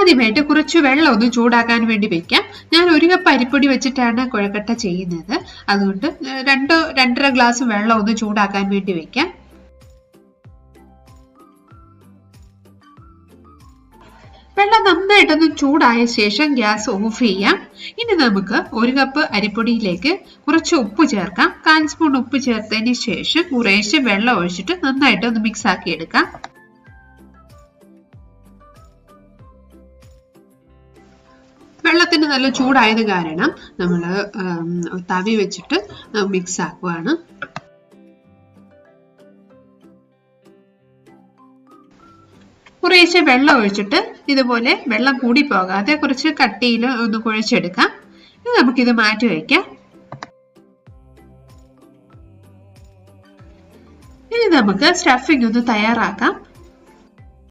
ആദ്യമായിട്ട് കുറച്ച് വെള്ളം ഒന്ന് ചൂടാക്കാൻ വേണ്ടി വെക്കാം. ഞാൻ 1 കപ്പ് അരിപ്പൊടി വെച്ചിട്ടാണ് കുഴക്കട്ട ചെയ്യുന്നത്. അതുകൊണ്ട് 2-2.5 ഗ്ലാസ് വെള്ളം ഒന്ന് ചൂടാക്കാൻ വേണ്ടി വെക്കാം. വെള്ളം നന്നായിട്ടൊന്ന് ചൂടായ ശേഷം ഗ്യാസ് ഓഫ് ചെയ്യാം. ഇനി നമുക്ക് 1 കപ്പ് അരിപ്പൊടിയിലേക്ക് കുറച്ച് ഉപ്പ് ചേർക്കാം. 1/4 സ്പൂൺ ഉപ്പ് ചേർത്തതിന് ശേഷം കുറേശ്ശെ വെള്ളം ഒഴിച്ചിട്ട് നന്നായിട്ടൊന്ന് മിക്സ് ആക്കി എടുക്കാം. വെള്ളത്തിന് നല്ല ചൂടായത് കാരണം നമ്മൾ തവി വെച്ചിട്ട് മിക്സ് ആക്കുവാണ്. കുറേശ്ശെ വെള്ളം ഒഴിച്ചിട്ട് ഇതുപോലെ വെള്ളം കൂടി പോകാതെ കുറച്ച് കട്ടിയിൽ ഒന്ന് കുഴച്ചെടുക്കാം. ഇനി നമുക്കിത് മാറ്റി വയ്ക്കാം. ഇനി നമുക്ക് സ്റ്റഫിംഗ് ഒന്ന് തയ്യാറാക്കാം.